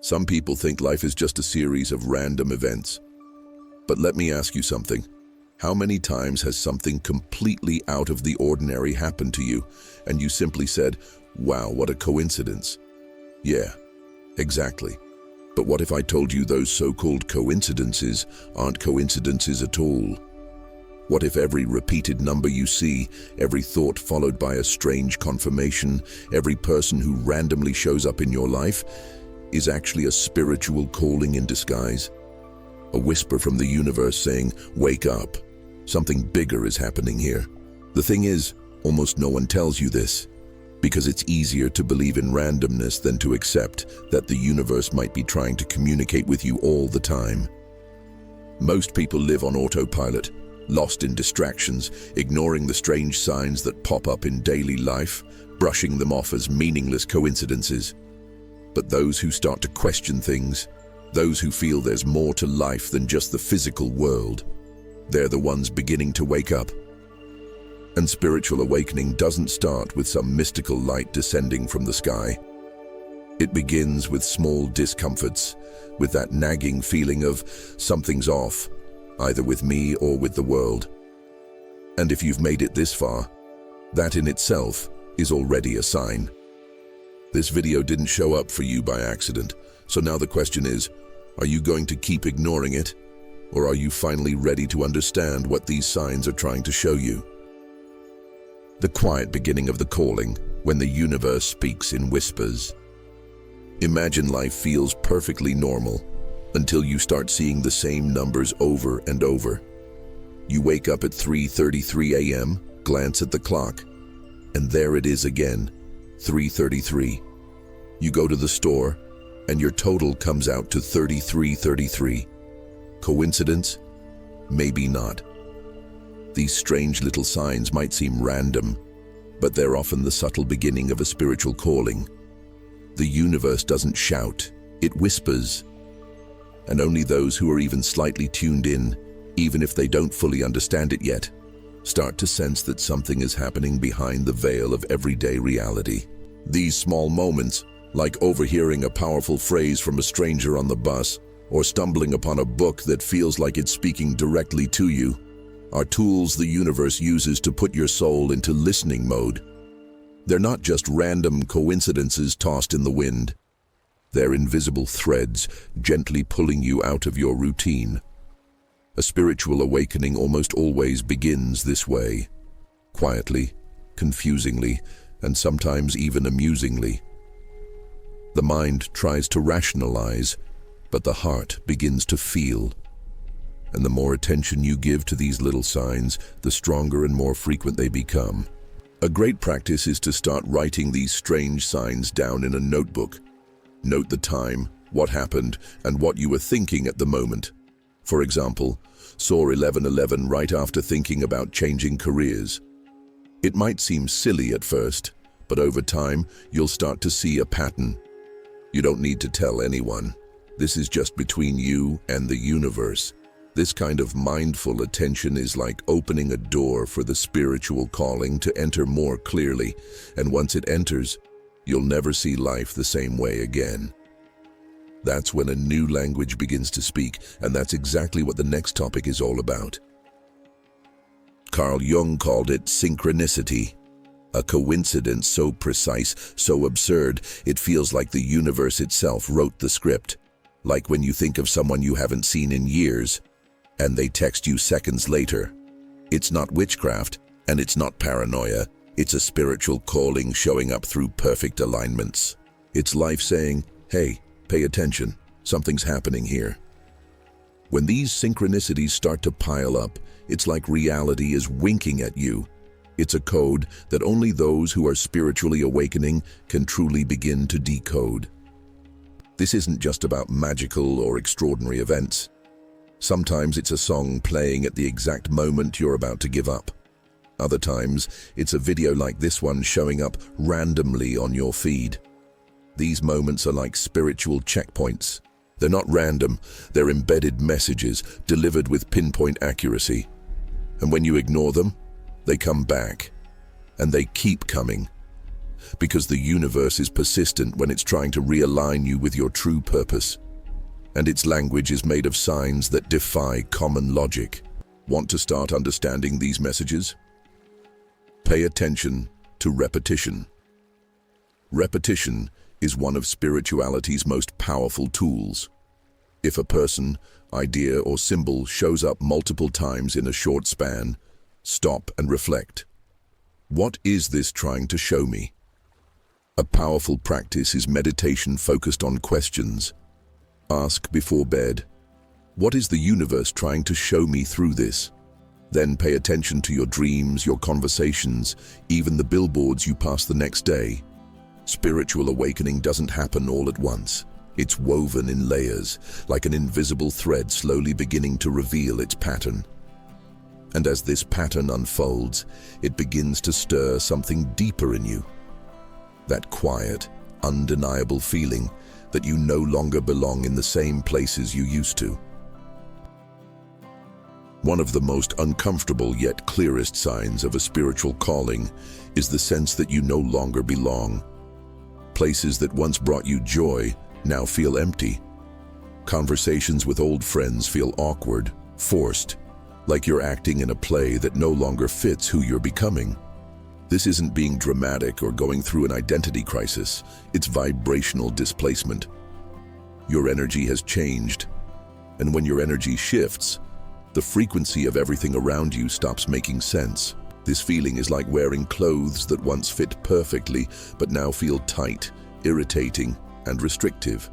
Some people think life is just a series of random events. But let me ask you something. How many times has something completely out of the ordinary happened to you, and you simply said, "Wow, what a coincidence"? Yeah, exactly. But what if I told you those so-called coincidences aren't coincidences at all? What if every repeated number you see, every thought followed by a strange confirmation, every person who randomly shows up in your life, is actually a spiritual calling in disguise? A whisper from the universe saying, "Wake up. Something bigger is happening here." The thing is, almost no one tells you this, because it's easier to believe in randomness than to accept that the universe might be trying to communicate with you all the time. Most people live on autopilot, lost in distractions, ignoring the strange signs that pop up in daily life, brushing them off as meaningless coincidences. But those who start to question things, those who feel there's more to life than just the physical world, they're the ones beginning to wake up. And spiritual awakening doesn't start with some mystical light descending from the sky. It begins with small discomforts, with that nagging feeling of something's off, either with me or with the world. And if you've made it this far, that in itself is already a sign. This video didn't show up for you by accident, so now the question is, are you going to keep ignoring it? Or are you finally ready to understand what these signs are trying to show you? The quiet beginning of the calling, when the universe speaks in whispers. Imagine life feels perfectly normal until you start seeing the same numbers over and over. You wake up at 3:33 a.m., glance at the clock, and there it is again, 3:33. You go to the store, and your total comes out to 3333. Coincidence? Maybe not. These strange little signs might seem random, but they're often the subtle beginning of a spiritual calling. The universe doesn't shout, it whispers. And only those who are even slightly tuned in, even if they don't fully understand it yet, start to sense that something is happening behind the veil of everyday reality. These small moments, like overhearing a powerful phrase from a stranger on the bus, or stumbling upon a book that feels like it's speaking directly to you, are tools the universe uses to put your soul into listening mode. They're not just random coincidences tossed in the wind. They're invisible threads gently pulling you out of your routine. A spiritual awakening almost always begins this way, quietly, confusingly, and sometimes even amusingly. The mind tries to rationalize, but the heart begins to feel. And the more attention you give to these little signs, the stronger and more frequent they become. A great practice is to start writing these strange signs down in a notebook. Note the time, what happened, and what you were thinking at the moment. For example, saw 11:11 right after thinking about changing careers. It might seem silly at first, but over time, you'll start to see a pattern. You don't need to tell anyone. This is just between you and the universe. This kind of mindful attention is like opening a door for the spiritual calling to enter more clearly, and once it enters, you'll never see life the same way again. That's when a new language begins to speak, and that's exactly what the next topic is all about. Carl Jung called it synchronicity. A coincidence so precise, so absurd, it feels like the universe itself wrote the script. Like when you think of someone you haven't seen in years, and they text you seconds later. It's not witchcraft, and it's not paranoia. It's a spiritual calling showing up through perfect alignments. It's life saying, "Hey, pay attention, something's happening here." When these synchronicities start to pile up, it's like reality is winking at you. It's a code that only those who are spiritually awakening can truly begin to decode. This isn't just about magical or extraordinary events. Sometimes it's a song playing at the exact moment you're about to give up. Other times, it's a video like this one showing up randomly on your feed. These moments are like spiritual checkpoints. They're not random, they're embedded messages delivered with pinpoint accuracy. And when you ignore them, they come back. And they keep coming. because the universe is persistent when it's trying to realign you with your true purpose. And its language is made of signs that defy common logic. Want to start understanding these messages? Pay attention to repetition. Repetition is one of spirituality's most powerful tools. If a person, idea, or symbol shows up multiple times in a short span, stop and reflect. What is this trying to show me? A powerful practice is meditation focused on questions. Ask before bed, what is the universe trying to show me through this? Then pay attention to your dreams, your conversations, even the billboards you pass the next day. Spiritual awakening doesn't happen all at once. It's woven in layers, like an invisible thread slowly beginning to reveal its pattern. And as this pattern unfolds, it begins to stir something deeper in you. That quiet, undeniable feeling that you no longer belong in the same places you used to. One of the most uncomfortable yet clearest signs of a spiritual calling is the sense that you no longer belong. Places that once brought you joy now feel empty. Conversations with old friends feel awkward, forced, like you're acting in a play that no longer fits who you're becoming. This isn't being dramatic or going through an identity crisis, it's vibrational displacement. Your energy has changed, and when your energy shifts, the frequency of everything around you stops making sense. This feeling is like wearing clothes that once fit perfectly, but now feel tight, irritating, and restrictive.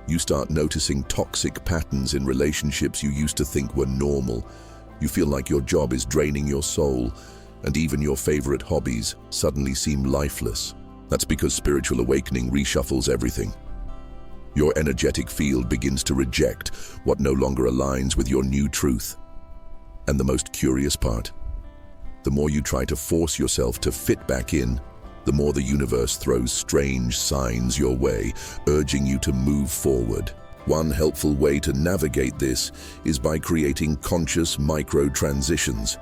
You start noticing toxic patterns in relationships you used to think were normal. You feel like your job is draining your soul, and even your favorite hobbies suddenly seem lifeless. That's because spiritual awakening reshuffles everything. Your energetic field begins to reject what no longer aligns with your new truth. And the most curious part, the more you try to force yourself to fit back in, the more the universe throws strange signs your way, urging you to move forward. One helpful way to navigate this is by creating conscious micro-transitions.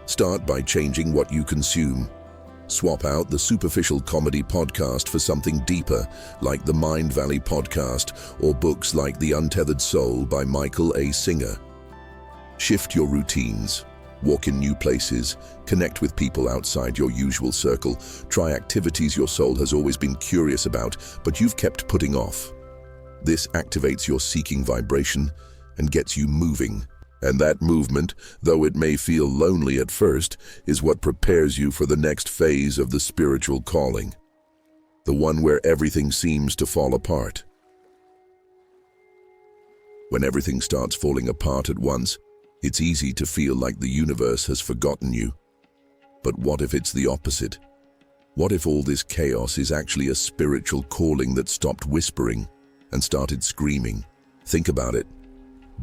Start by changing what you consume. Swap out the superficial comedy podcast for something deeper, like the Mind Valley podcast or books like The Untethered Soul by Michael A. Singer. Shift your routines. Walk in new places, connect with people outside your usual circle, try activities your soul has always been curious about, but you've kept putting off. This activates your seeking vibration and gets you moving. And that movement, though it may feel lonely at first, is what prepares you for the next phase of the spiritual calling. The one where everything seems to fall apart. When everything starts falling apart at once, it's easy to feel like the universe has forgotten you. But what if it's the opposite? What if all this chaos is actually a spiritual calling that stopped whispering and started screaming? Think about it.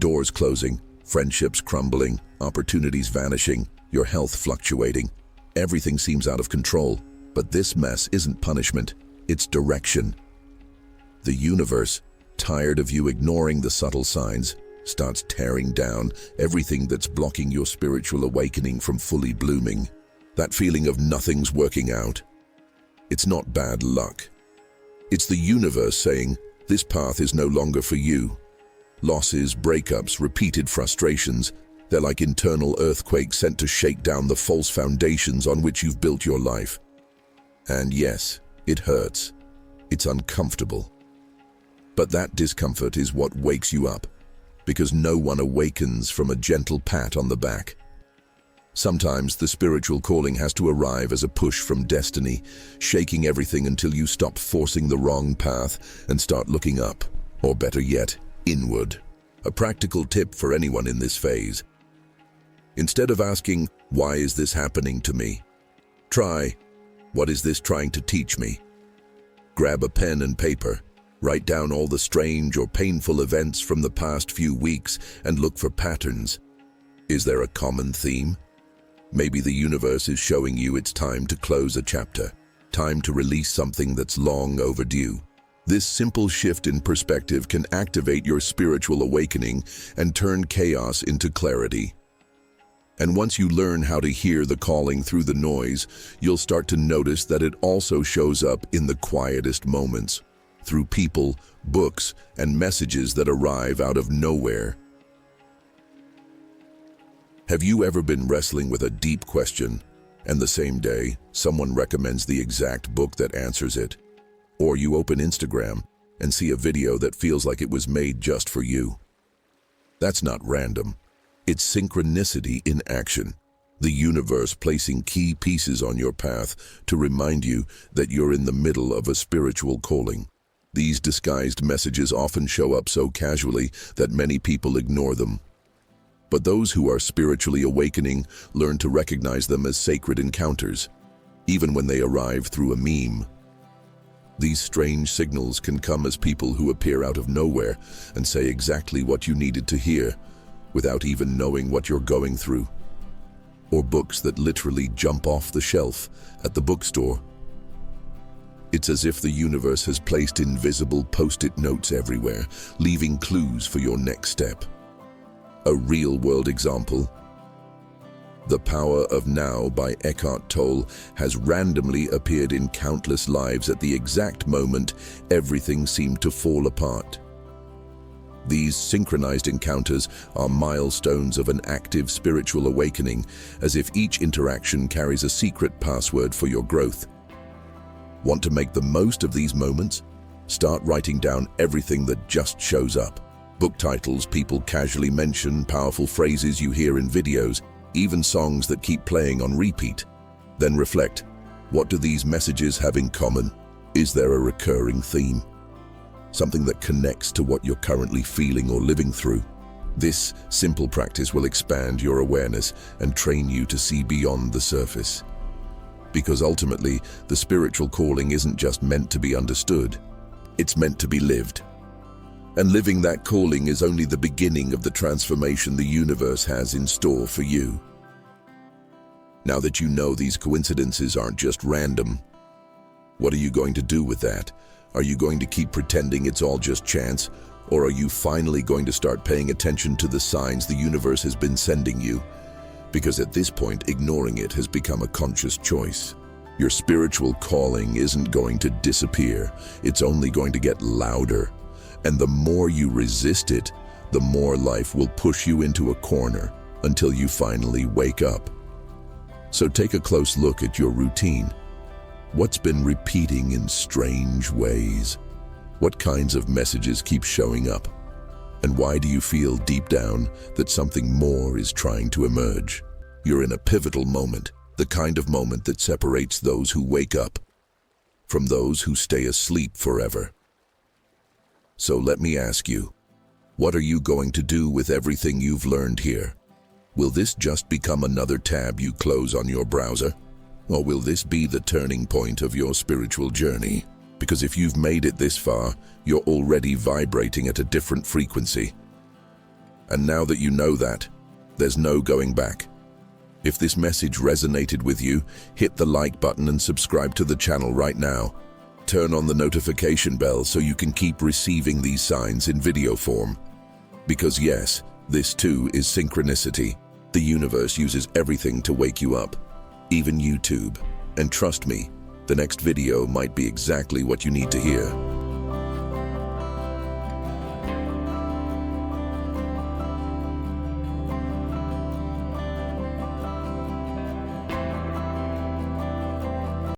Doors closing, friendships crumbling, opportunities vanishing, your health fluctuating. Everything seems out of control, but this mess isn't punishment, it's direction. The universe, tired of you ignoring the subtle signs, starts tearing down everything that's blocking your spiritual awakening from fully blooming. That feeling of nothing's working out. It's not bad luck. It's the universe saying, this path is no longer for you. Losses, breakups, repeated frustrations, they're like internal earthquakes sent to shake down the false foundations on which you've built your life. And yes, it hurts. It's uncomfortable. But that discomfort is what wakes you up, because no one awakens from a gentle pat on the back. Sometimes the spiritual calling has to arrive as a push from destiny, shaking everything until you stop forcing the wrong path and start looking up, or better yet, inward. A practical tip for anyone in this phase. Instead of asking, why is this happening to me? Try, what is this trying to teach me? Grab a pen and paper. Write down all the strange or painful events from the past few weeks and look for patterns. Is there a common theme? Maybe the universe is showing you it's time to close a chapter, time to release something that's long overdue. This simple shift in perspective can activate your spiritual awakening and turn chaos into clarity. And once you learn how to hear the calling through the noise, you'll start to notice that it also shows up in the quietest moments, through people, books, and messages that arrive out of nowhere. Have you ever been wrestling with a deep question, and the same day, someone recommends the exact book that answers it? Or you open Instagram and see a video that feels like it was made just for you? That's not random. It's synchronicity in action. The universe placing key pieces on your path to remind you that you're in the middle of a spiritual calling. These disguised messages often show up so casually that many people ignore them. But those who are spiritually awakening learn to recognize them as sacred encounters, even when they arrive through a meme. These strange signals can come as people who appear out of nowhere and say exactly what you needed to hear, without even knowing what you're going through. Or books that literally jump off the shelf at the bookstore. It's as if the universe has placed invisible post-it notes everywhere, leaving clues for your next step. A real-world example. The Power of Now by Eckhart Tolle has randomly appeared in countless lives at the exact moment everything seemed to fall apart. These synchronized encounters are milestones of an active spiritual awakening, as if each interaction carries a secret password for your growth. Want to make the most of these moments? Start writing down everything that just shows up. Book titles people casually mention, powerful phrases you hear in videos, even songs that keep playing on repeat. Then reflect, what do these messages have in common? Is there a recurring theme? Something that connects to what you're currently feeling or living through? This simple practice will expand your awareness and train you to see beyond the surface. Because ultimately, the spiritual calling isn't just meant to be understood, it's meant to be lived. And living that calling is only the beginning of the transformation the universe has in store for you. Now that you know these coincidences aren't just random, what are you going to do with that? Are you going to keep pretending it's all just chance? Or are you finally going to start paying attention to the signs the universe has been sending you? Because at this point, ignoring it has become a conscious choice. Your spiritual calling isn't going to disappear. It's only going to get louder. And the more you resist it, the more life will push you into a corner until you finally wake up. So take a close look at your routine. What's been repeating in strange ways? What kinds of messages keep showing up? And why do you feel deep down that something more is trying to emerge? You're in a pivotal moment, the kind of moment that separates those who wake up from those who stay asleep forever. So let me ask you, what are you going to do with everything you've learned here? Will this just become another tab you close on your browser? Or will this be the turning point of your spiritual journey? Because if you've made it this far, you're already vibrating at a different frequency. And now that you know that, there's no going back. If this message resonated with you, hit the like button and subscribe to the channel right now. Turn on the notification bell so you can keep receiving these signs in video form. Because yes, this too is synchronicity. The universe uses everything to wake you up, even YouTube. And trust me, the next video might be exactly what you need to hear.